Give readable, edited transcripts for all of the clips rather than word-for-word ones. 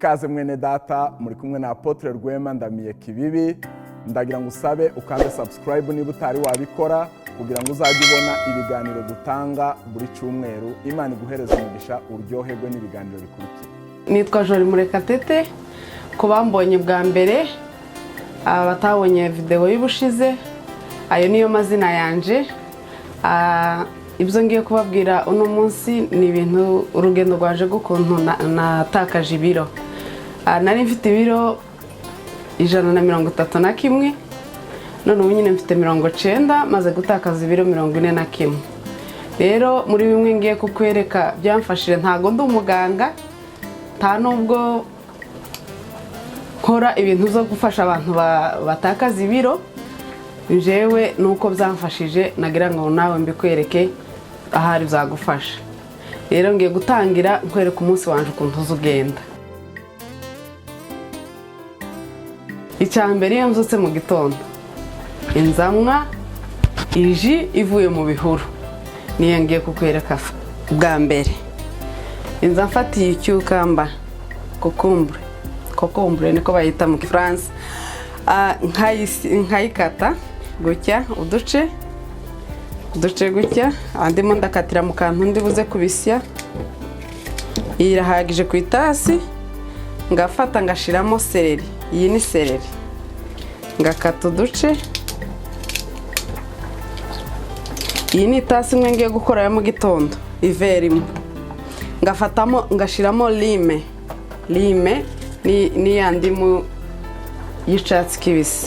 Kaze mwene data muri kumwe na Apotre Rwema Ndamiye Kibibi, ndagira ngo usabe ukande subscribe niba utari wabikora kugira ngo uzajye ubona ibiganiro dutanga buri cyumweru. Imana iguhereze umugisha uryoherwe n'ibiganiro bikurikira. Nitwa Jori Murekatete, ko bambonye bwa mbere abatabonye video y'ubushize, ayo niyo mazina yanje. Ibyo ngiye kubabwira uno munsi ni ibintu urugendo rwaje gukuntu natakaje ibiro. Nari mfite ibiro 131, none ubu nyine mfite 90, maze gutakaza ibiro 41. Rero muri bimwe ngiye kukwereka byamfashije, ntago ndi umuganga, nta nubwo nkora ibintu zo gufasha abantu batakaza ibiro. Jewe nuko byamfashije, nagira ngo nawe mbikwereke ahari bizagufasha. Rero ngiye gutangira nkwereka umunsi wanje ukuntu uzugenda. Icyambere iyo mzutse mu gitondo, inzamwa iji ivuye mu bihuru, niyo ngiye kukwereka bwa mbere. Inza mfatiye icyukamba, kokombure niko bayita mu Gifaransa. Nkayikata gutya uduce gutya, andimo ndakatira mu kantu ndi buze kubisya. Irahagije ku itasi, ngafata ngashiramo seleri. Iyi ni seleri, ngakata uduce. Iyi ni itasi imwe ngiye gukora ya mu gitondo, iverimo. Ngafatamo ngashiramo lime ni yandimu y'icatsi kibisi.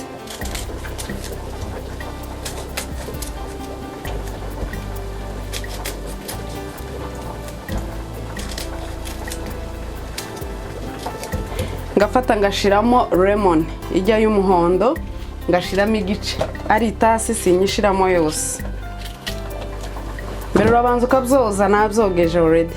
Ngafata ngashiramo lemon ijya y'umuhondo, ngashiramo igice, ari itasi sinyishiramo yose. Mbere urabanza ukabyoza, nabyogeje already.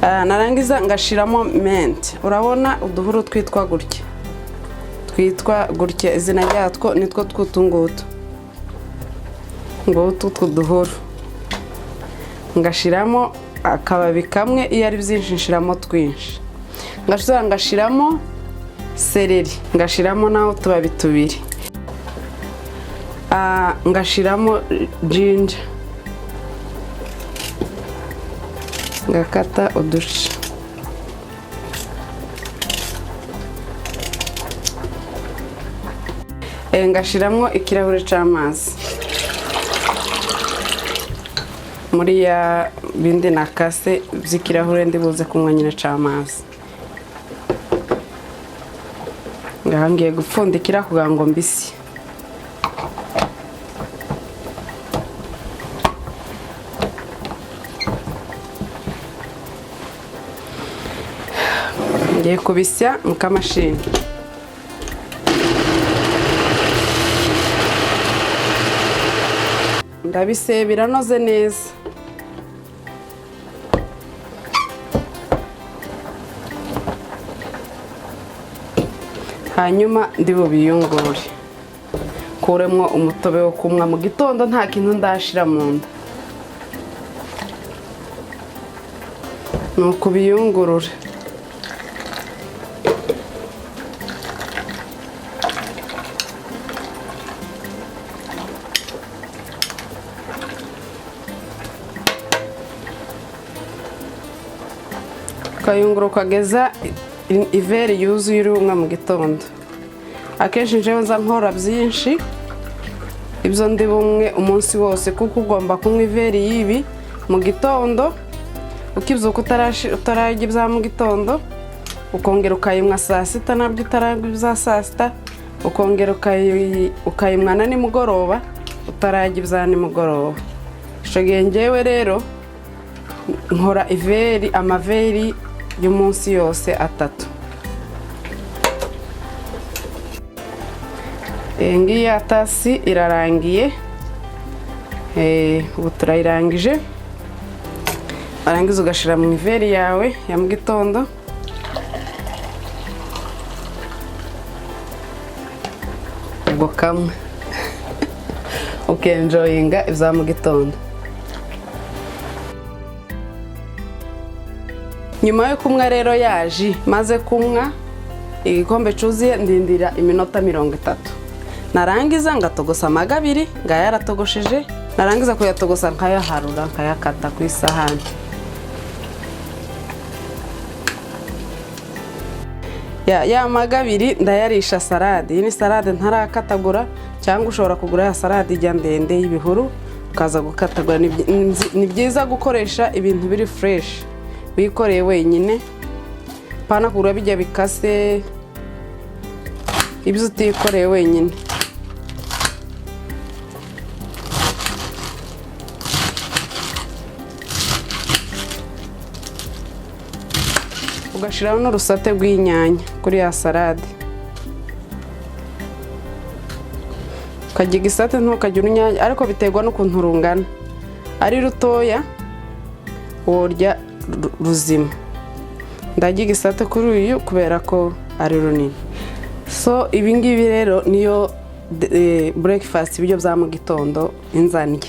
Narangiza ngashiramo mint. Urabona uduhuru twitwa gutya, izina ryatwo nitwo twutungutu, ngutu twuduhuru. Ngashiramo akababi kamwe, iyo ari byinshi nshiramo twinshi. Ngashiramo seleri, ngashiramo naho tubabi tubiri. Ngashiramo ginger, ngakata uduce. Ngashiramo ikirahure cy'amazi muri ya bindi nakase by'ikirahure ndi buze kunywa nyine cy'amazi. Ngahangiye gupfundikira kugira ngo mbisi. Ngiye kubisya mu kamashini. Ndabise biranoze neza. Hanyuma ndi bubiyungurure, kuremwo umutobe wo kumwa mu gitondo, nta kintu ndashira mu nda. Nuko biyungurure. Ukayungura ukageza iveri yuzuye urumwa mu gitondo. Akenshi njewe nza nkora byinshi, ibyo ndi bumwe umunsi wose, kuko ugomba kunywa iveri yibi mu gitondo, ukibyuka utararya ibya mu gitondo, ukongera ukayimwa saa sita, nabyo utararya ibya saa sita, ukongera ukayimwa na nimugoroba, utararya ibya nimugoroba. Ico gihe njewe rero nkora amaveri y'umunsi yose 3. Ngiye atasi irarangiye. Ubu turayirangije. Warangiza ugashira mu iveri yawe ya mu gitondo. ubwo kamwe ukenjoyinga ibya mu gitondo. Nyuma yo kumwa rero yaji maze kumwa igikombe cyuzuye ndindira iminota 30. Narangiza ngatogosa amagabiri ngayaratogosheje, narangiza kuyatogosa nkayaharura nkayakata ku isahani. Ya magabiri ndayarisha salade. Iyi ni salade ntarakatagura, cyangwa ushobora kugura ya salade ijya ndende y'ibihuru ukaza gukatagura. Ni byiza gukoresha ibintu biri fresh wikoreye wenyine, pana kugura bijya bikase ibyo utikoreye wenyine. Ugashiraho n'urusate rw'inyanya kuri ya salade. Ukajya igisate ntukajya urunyanya, ariko biterwa n'ukuntu rungana. Ari rutoya worya ruzima. Ndajya igisate kuri uyu kubera ko ari runini. So ibi ngibi rero niyo breakfast, ibyo bya mu gitondo inzanye.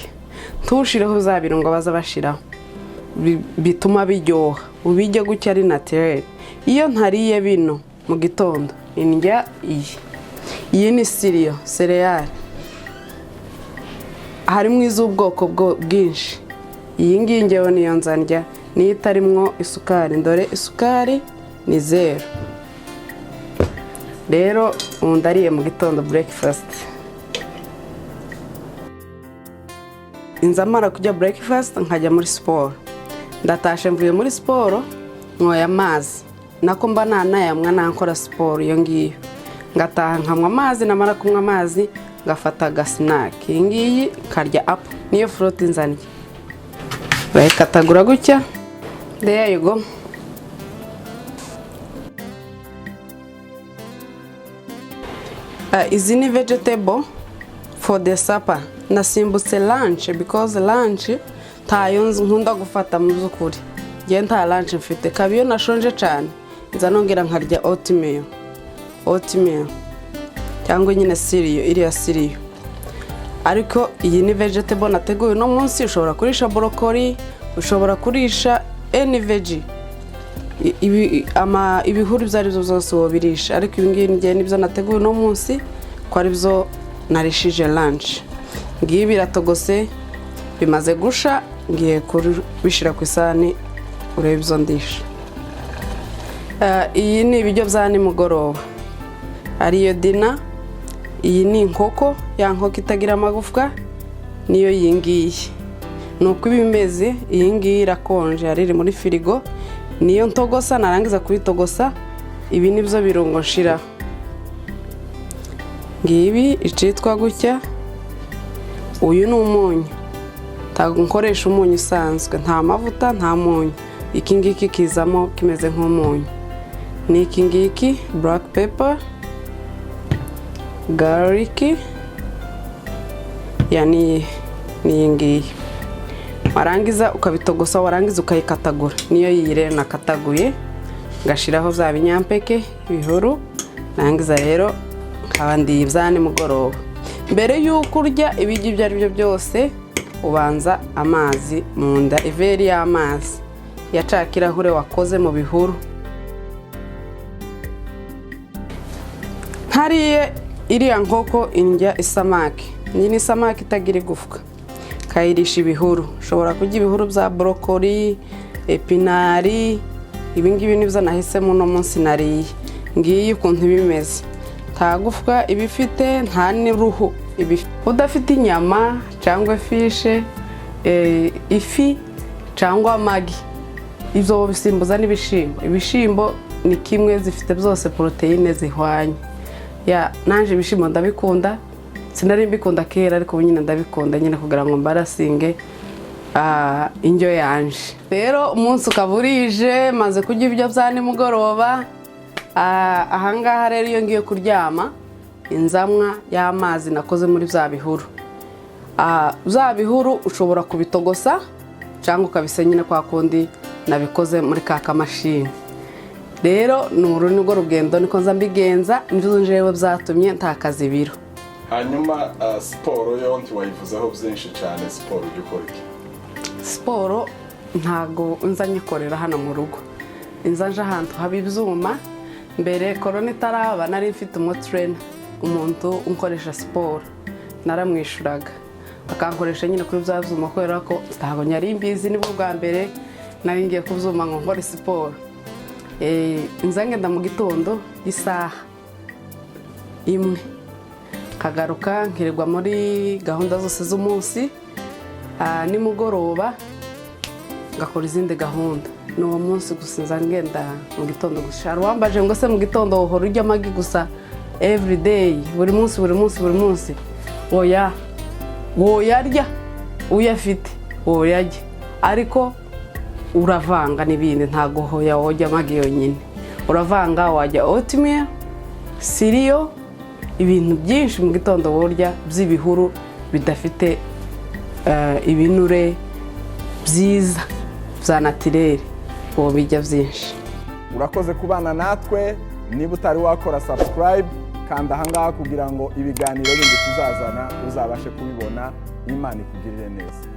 Ntushireho za birungo baza bashiraho, bituma biryoha. Ubijya gutya ari naturel. Iyo ntariye bino mu gitondo indya iyi ni cereal. Harimo iz'ubwoko bwinshi. Iyi ngiyi ngewe niyo nzandya, niyo itarimwo isukari. Ndore isukari ni 0. Rero ndariye mu gitondo breakfast. Inzamara kujya breakfast nkajya muri sport. Ndatashe mvuye muri siporo nkoya amazi, nako mba nanayamwa nankora siporo iyo ngiyo. Ngataha nkanywa amazi, namara kunywa amazi ngafata agasnack. Iyi ngiyi karya apple, niyo fruit nzanye. Bayikatagura gutya. There you go. Izi ni vegetable for the supper. Nasimbutse lunch because lunch tayo nkunda gufata mu byukuri. Ngiye nta lunch mfite, kabiyo nashonje cyane nza nongera nkarya oatmeal cyangwa nyine cereal, iriya cereal. Ariko iyi ni vegetable nateguye no munsi. Ushobora kurisha broccoli, ushobora kurisha any veggie, ibihuru byari byo zose wobirisha. Ariko ibi ngibi ngiye nibyo nateguye no munsi ko ari byo narishije lunch. Ngiye biratogose bimaze gusha, ngiye kubishira ku isahani urebe ibyo ndisha. Iyi ni ibiryo bya nimugoroba, ariyo dina. Iyi ni inkoko, ya nkoko itagira amagufwa, niyo iyi ngiyi. Nuko ibimeze. Iyi ngiyi irakonje, ari muri firigo. Niyo ntogosa, narangiza kubitogosa. Ibi nibyo birungo nshira. Ngibi icitwa gutya. Uyu ni umunyu. Ntabwo nkoresha umunyu usanzwe, nta mavuta nta munyu. Iki ngiki kizamo kimeze nk'umunyu. Ni iki ngiki black pepper, garlic, yani ni ngiyi. Warangiza ukabitogosa, warangiza ukayikatagura. Niyo yire nakataguye ngashiraho za binyampeke ibihuru. Narangiza rero nkabandi ibyane mugoroba. Mbere y'uko urya ibiryo ibyo ari byo byose ubanza amazi mu nda, iveri y'amazi ya ca kirahure wakoze mu bihuru. Hariye iriya nkoko indya isamaki. Ni isamaki itagira igufwa, kayirisha ibihuru. Ushobora kurya ibihuru bya broccoli, epinari. Ibi ngibi nibyo nahisemo no munsi nariye. Ngiye ukuntu bimeze, nta gufwa ibifite, nta n'uruhu. Udafite inyama cyangwa fishe, ifi cyangwa amagi, ibyo bisimbuza n'ibishimbo. Ibishimbo ni kimwe, zifite byose proteine zihwanye. Nanje ibishimbo ndabikunda, sinari mbikunda kera, ariko ubu nyine ndabikunda nyine kugira ngo mbarasinge indyo yanje. Rero umunsi ukaburije maze kurya ibyo bya nimugoroba. Ahangaha rero iyo ngiye kuryama inzamwa y'amazi nakoze muri bya bihuru. Bya bihuru ushobora kubitogosa cyangwa ukabise nyine kwa kundi nabikoze muri ka kamashini. Rero uru nirwo rugendo niko nza mbigenza. Nibyo njewe byatumye ntakaza ibiro. hanyuma siporo yo ntiwayivuzeho byinshi cyane. Siporo ujya ukora iki? Siporo ntago nza nyikorera hano mu rugo, inza nje ahantu haba ibyuma. Mbere korona itaraba nari mfite umutrainer, umuntu unkoresha siporo, naramwishuraga akankoresha nyine kuri bya byuma kubera ko ntabwo nyari mbizi. Nibwo bwa mbere nari ngiye kubyuma ngo nkore siporo. Inza ngenda mu gitondo isaha imwe, kagaruka nkirirwa muri gahunda zose z'umunsi. Nimugoroba ngakora izindi gahunda. N'uwo munsi gusa nza ngenda mu gitondo gusa. Wambaje ngo se mu gitondo uhora urya amagi gusa every day, buri munsi? Oya, woyarya uyafite, woyarya, ariko uravanga n'ibindi. Ntago hoya wojya amagi yonyine, uravanga, wajya oatmeal, cereal, ibintu byinshi mu gitondo worya by'ibihuru bidafite ibinure byiza bya naturel, uwo bijya byinshi. Urakoze kubana natwe. Niba utari wakora subscribe, kanda ahangaha kugira ngo ibiganiro bindi tuzazana uzabashe kubibona. Imana ikugirire neza.